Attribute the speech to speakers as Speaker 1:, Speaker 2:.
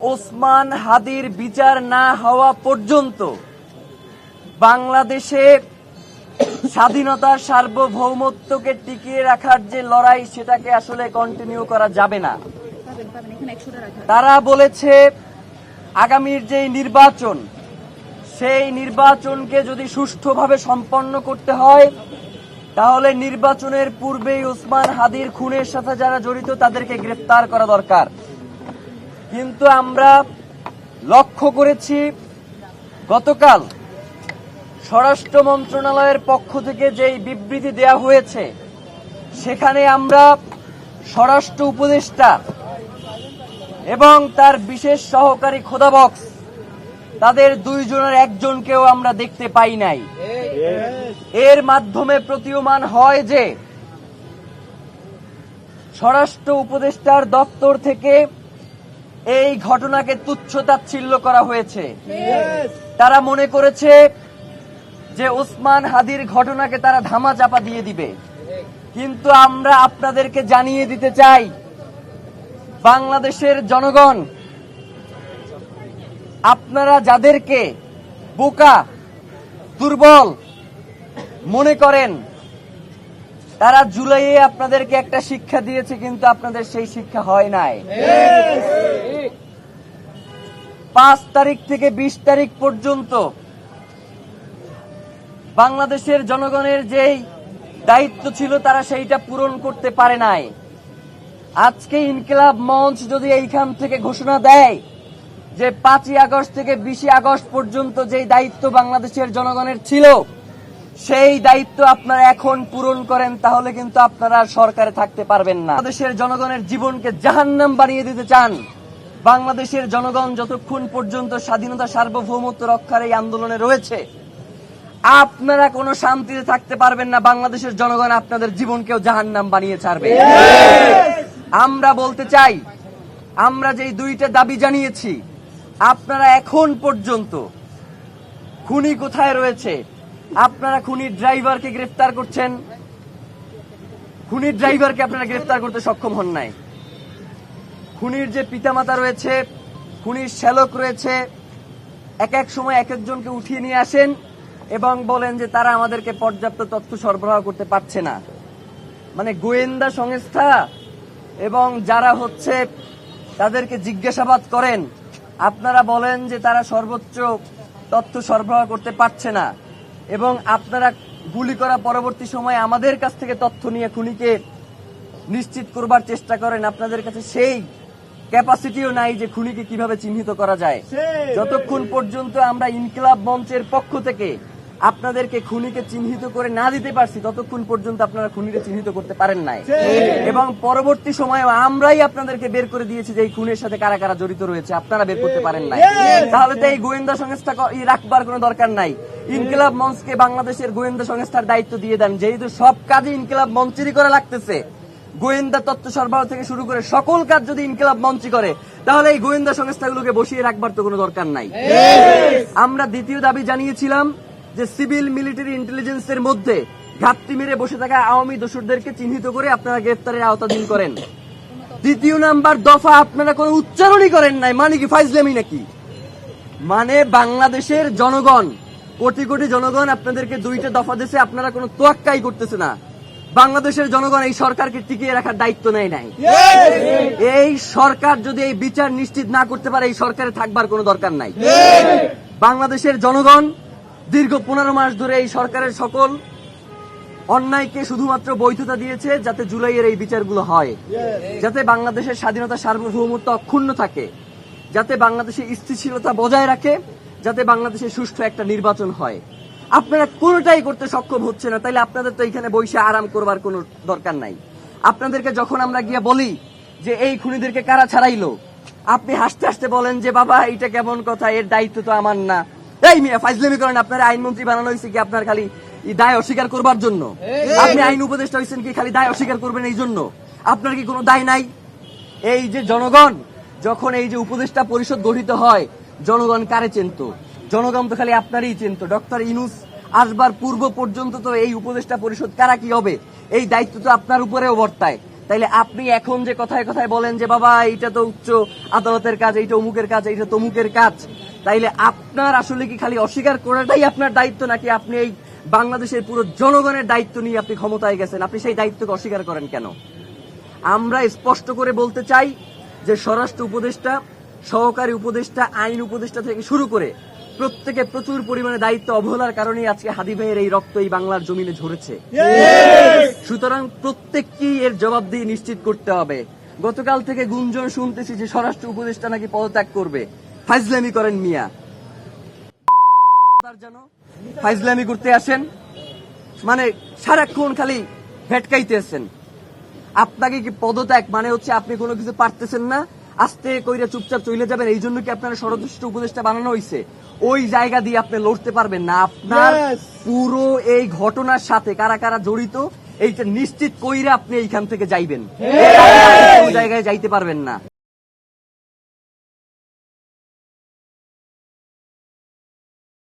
Speaker 1: ওসমান হাদির বিচার না হওয়া পর্যন্ত বাংলাদেশে স্বাধীনতার সার্বভৌমত্বকে টিকিয়ে রাখার যে লড়াই সেটাকে আসলে কন্টিনিউ করা যাবে না। তারা বলেছে আগামীর যে নির্বাচন সেই নির্বাচনকে যদি সুষ্ঠুভাবে সম্পন্ন করতে হয় তাহলে নির্বাচনের পূর্বেই ওসমান হাদির খুনের সাথে যারা জড়িত তাদেরকে গ্রেফতার করা দরকার। কিন্তু আমরা লক্ষ্য করেছি গতকাল স্বরাষ্ট্র মন্ত্রণালয়ের পক্ষ থেকে যেই বিবৃতি দেয়া হয়েছে সেখানে আমরা স্বরাষ্ট্র উপদেষ্টা এবং তার বিশেষ সহকারী খোদাবক্স তাদের দুইজনের একজনকেও আমরা দেখতে পাই নাই। এর মাধ্যমে প্রতীয়মান হয় যে স্বরাষ্ট্র উপদেষ্টার দপ্তর থেকে এই ঘটনাকে তুচ্ছ-তাচ্ছিল্য করা হয়েছে। তারা মনে করেছে যে ওসমান হাদির ঘটনাকে তারা ধামাচাপা দিয়ে দিবে। কিন্তু আমরা আপনাদেরকে জানিয়ে দিতে চাই, বাংলাদেশের জনগণ আপনারা যাদেরকে বোকা দুর্বল মনে করেন তারা জুলাইয়ে আপনাদেরকে একটা শিক্ষা দিয়েছে, কিন্তু আপনাদের সেই শিক্ষা হয় নাই। 5 তারিখ থেকে 20 তারিখ পর্যন্ত বাংলাদেশের জনগণের যেই দায়িত্ব ছিল তারা সেইটা পূরণ করতে পারে নাই। আজকে ইনকিলাব মঞ্চ যদি এইখান থেকে ঘোষণা দেয় যে 5ই আগস্ট থেকে 20 আগস্ট পর্যন্ত যেই দায়িত্ব বাংলাদেশের জনগণের ছিল সেই দায়িত্ব আপনারা এখন পূরণ করেন, তাহলে কিন্তু আপনারা সরকারে থাকতে পারবেন না। বাংলাদেশের জনগণের জীবনকে জাহান্নাম বানিয়ে দিতে চান। বাংলাদেশের জনগণ যতক্ষণ পর্যন্ত স্বাধীনতা সার্বভৌমত্ব রক্ষার এই আন্দোলনে রয়েছে আপনারা কোনো শান্তিতে থাকতে পারবেন না। বাংলাদেশের জনগণ আপনাদের জীবনকেও জাহান্নাম বানিয়ে ছাড়বে। আমরা বলতে চাই, আমরা যেই 2টা দাবি জানিয়েছি আপনারা এখন পর্যন্ত খুনি কোথায় রয়েছে? আপনারা খুনির ড্রাইভারকে গ্রেফতার করছেন, খুনির ড্রাইভারকে আপনারা গ্রেফতার করতে সক্ষম হন নাই। খুনির যে পিতামাতা রয়েছে, খুনির শ্যালক রয়েছে, এক এক সময় এক একজনকে উঠিয়ে নিয়ে আসেন এবং বলেন যে তারা আমাদেরকে পর্যাপ্ত তথ্য সরবরাহ করতে পারছে না। মানে গোয়েন্দা সংস্থা এবং যারা হচ্ছে তাদেরকে জিজ্ঞাসাবাদ করেন, আপনারা বলেন যে তারা সর্বোচ্চ তথ্য সরবরাহ করতে পারছে না এবং আপনারা গুলি করা পরবর্তী সময়ে আমাদের কাছ থেকে তথ্য নিয়ে খুনিকে নিশ্চিত করবার চেষ্টা করেন। আপনাদের কাছে সেই ক্যাপাসিটিও নাই যে খুনিকে কিভাবে চিহ্নিত করা যায়। যতক্ষণ পর্যন্ত আমরা ইনকিলাব মঞ্চের পক্ষ থেকে আপনাদেরকে খুনিকে চিহ্নিত করে না দিতে পারছি ততক্ষণ পর্যন্ত আপনারা খুনিকে চিহ্নিত করতে পারেন নাই। এবং পরবর্তী সময়ে আমরাই আপনাদেরকে বের করে দিয়েছি যে এই খুনের সাথে কারা কারা জড়িত রয়েছে, আপনারা বের করতে পারেন নাই। তাহলে তো এই গোয়েন্দা সংস্থা রাখবার কোনো দরকার নাই। ইনকিলাব মঞ্চকে বাংলাদেশের গোয়েন্দা সংস্থার দায়িত্ব দিয়ে দেন। যেহেতু সব কাজে ইনকিলাব মঞ্চেরই করা লাগতেছে, গোয়েন্দা তথ্য সরবরাহ থেকে শুরু করে সকল কাজ যদি ইনকিলাব মঞ্চই করে তাহলে এই গোয়েন্দা সংস্থাগুলোকে বসিয়ে রাখবার তো কোনো দরকার নাই। আমরা দ্বিতীয় দাবি জানিয়েছিলাম যে সিভিল মিলিটারি ইন্টেলিজেন্সের মধ্যে ঘাটতি মেরে বসে থাকা আওয়ামী দোসরদেরকে চিহ্নিত করে আপনারা গ্রেফতারের আওতাধীন করেন। 2 নাম্বার দফা আপনারা কোনো উচ্চারণই করেন নাই। মানে কি ফাইজলামি নাকি? মানে বাংলাদেশের জনগণ, কোটি কোটি জনগণ আপনাদেরকে 2টা দফা দিয়েছে, আপনারা কোনো তোয়াক্কাই করতেছে না। বাংলাদেশের জনগণ এই সরকারকে টিকিয়ে রাখার দায়িত্ব নেয় নাই। এই সরকার যদি এই বিচার নিশ্চিত না করতে পারে এই সরকারে থাকবার কোনো দরকার নাই। বাংলাদেশের জনগণ দীর্ঘ 15 মাস ধরে এই সরকারের সকল অন্যায়কে শুধুমাত্র বৈধতা দিয়েছে যাতে জুলাইয়ের এই বিচারগুলো হয়, যাতে বাংলাদেশের স্বাধীনতা সার্বভৌমত্ব অক্ষুণ্ণ থাকে, যাতে বাংলাদেশের স্থিতিশীলতা বজায় রাখে, যাতে বাংলাদেশে সুষ্ঠু একটা নির্বাচন হয়। আপনারা কোনোটাই করতে সক্ষম হচ্ছে না। তাইলে আপনাদের তো এখানে বসে আরাম করবার কোনো দরকার নাই। আপনাদেরকে যখন আমরা গিয়ে বলি যে এই খুনিদেরকে কারা ছাড়াইলো, আপনি হাসতে হাসতে বলেন যে বাবা এটা কেমন কথা, এর দায়িত্ব তো আমার না। এই মিয়া ফাইজলামি করেন। আপনার আইনমন্ত্রী বানানো হয়েছে কি আপনার খালি দায় অস্বীকার করবার জন্য? আপনি আইন উপদেষ্টা হয়েছেন কি খালি দায় অস্বীকার করবেন এই জন্য? আপনার কি কোনো দায় নাই? এই যে জনগণ যখন এই যে উপদেষ্টা পরিষদ গঠিত হয়, জনগণ কারে চিনত? জনগণ তো খালি আপনারই চিনত। ডক্টর ইউনূস আসবার পূর্ব পর্যন্ত তো এই উপদেষ্টা পরিষদ কারা কি হবে এই দায়িত্ব তো আপনার উপরেও বর্তায়। তাইলে আপনি এখন যে কথায় কথায় বলেন যে বাবা এইটা তো উচ্চ আদালতের কাজ, এইটা অমুকের কাজ, এইটা তমুকের কাজ, তাইলে আপনার আসলে কি খালি অস্বীকার করাটাই আপনার দায়িত্ব, নাকি আপনি এই বাংলাদেশের পুরো জনগণের দায়িত্ব নিয়ে আপনি ক্ষমতায় গেছেন? আপনি সেই দায়িত্বকে অস্বীকার করেন কেন? আমরা স্পষ্ট করে বলতে চাই যে স্বরাষ্ট্র উপদেষ্টা, সহকারী উপদেষ্টা, আইন উপদেষ্টা থেকে শুরু করে প্রত্যেকে প্রচুর পরিমাণে দায়িত্ব অবহেলার কারণেই আজকে হাদি ভাইয়ের এই রক্ত এই বাংলার জমিনে ঝরেছে। সুতরাং প্রত্যেককেই এর জবাবদিহি নিশ্চিত করতে হবে। গতকাল থেকে গুঞ্জন শুনতেছি যে স্বরাষ্ট্র উপদেষ্টা নাকি পদত্যাগ করবে। ফাইজলামি করেন মিয়া, ফাইজলামি করতে আসেন, মানে সারাক্ষণ খালি ভেটকাইতেছেন। আপনাকে কি পদত্যাগ মানে হচ্ছে আপনি কোনো কিছু পারতেছেন না, আস্তে কইরা চুপচাপ চলে যাবেন, এই জন্য কি আপনার স্বরাষ্ট্র উপদেষ্টা বানানো হয়েছে? ওই জায়গা দিয়ে আপনি লড়তে পারবেন না। আপনার পুরো এই ঘটনার সাথে কারা কারা জড়িত এইটা নিশ্চিত কইরা আপনি এইখান থেকে যাইবেন, জায়গায় যাইতে পারবেন না।